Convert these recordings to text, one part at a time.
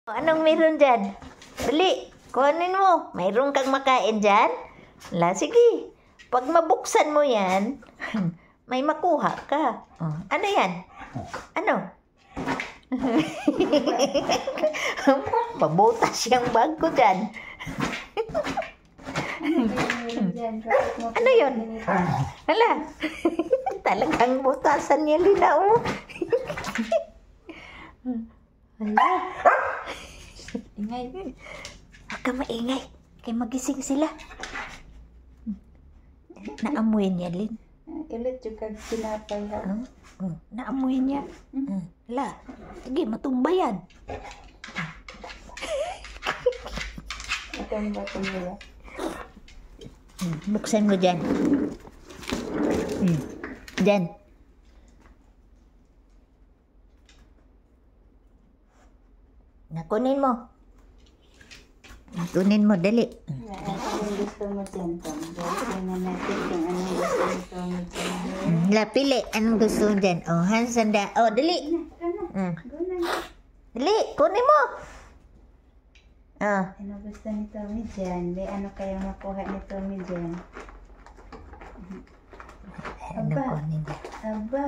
Anong meron dyan? Dali, kuhanin mo. Mayroon kang makain dyan? Sige. Pag mabuksan mo yan, may makuha ka. Ano yan? Ano? Mabutas yung bag ko dyan. Ano yun? Hala. Talagang butasan niya, Lina, oh. Hala. Ingay. Huwag ka maingay. Kaya magising sila. Naamoy niya, Lin. Ilit juga tinapay ha. Naamoy niya. Hala. Sige, matumba yan. Matumba niya. Buksan mo dyan. Dyan. Nakunin mo. Kunin mo, dali. Anong gusto mo dyan, Tom? Tingnan natin kung anong gusto mo dyan. Pili. Anong gusto mo dyan? Hansanda. Dali. Dali, kunin mo. Ano gusto ni Tommy dyan? May ano kaya makuha ni Tommy dyan? Ano kunin niya? Aba.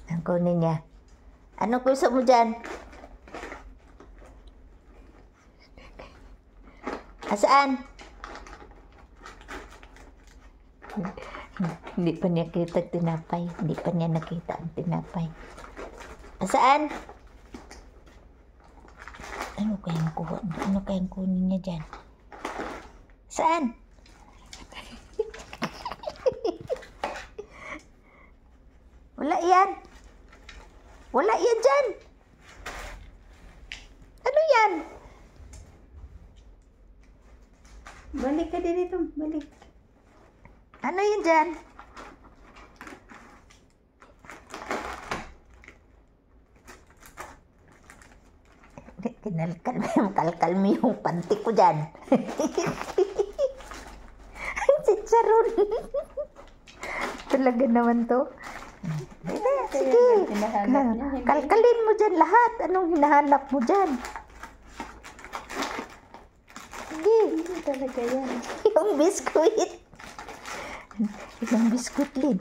Ang kunin niya. Ano gusto mo dyan? Saan? Hindi pa niya kita tinapay. Hindi pa niya nakita ang tinapay. Saan? Ano kayang kuha? Ano kayang kunin niya dyan? Saan? Wala yan. Wala yan dyan. Ano yan? Balik ka din ito. Balik. Ano yun dyan? Kalkal mo yung panty ko dyan. Ang chicharon. Talaga naman to. Sige. Kalkalin mo dyan lahat. Anong hinahanap mo dyan? Sige. Hindi talaga yan. Yung biskuit. Yung biskuit, Lin.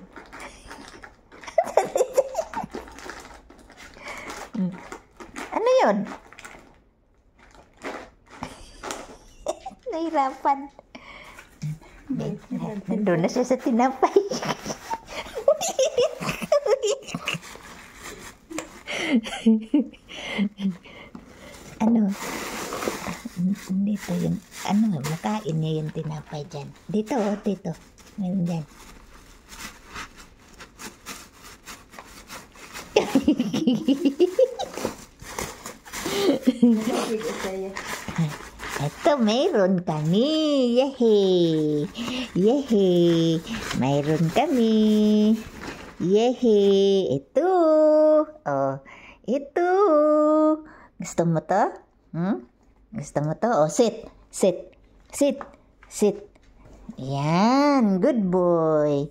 Ano yun? Nahirapan. Nandun na siya sa tinapay. Ano? Dito yung, makain niya yung tinapay dyan. Dito, dito. Ngayon dyan. Ito, mayroon kami. Yehey! Yehey! Mayroon kami. Yehey! Ito. Ito. Gusto mo to? Gusto mo to? Sit. Sit. Sit. Sit. Yan. Good boy.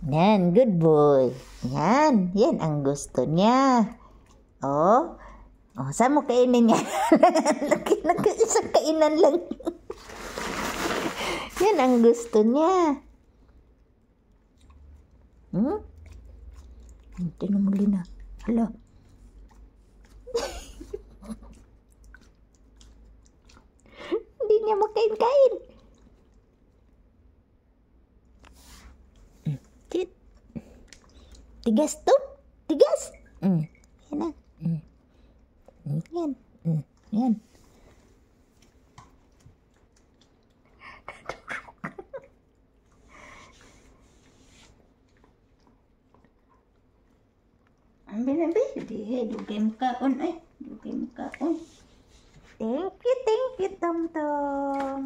Yan. Good boy. Yan. Yan ang gusto niya. Saan mo kainin yan? Isang kainan lang. Yan ang gusto niya. Tinan mo, Lina. Hala. Hindi niya makain-kain. Tigas to. Tigas. Yan na. Yan. Yan. Ambil. Dugay mo kaon. Dugay mo kaon. Thank you, Tom Tom.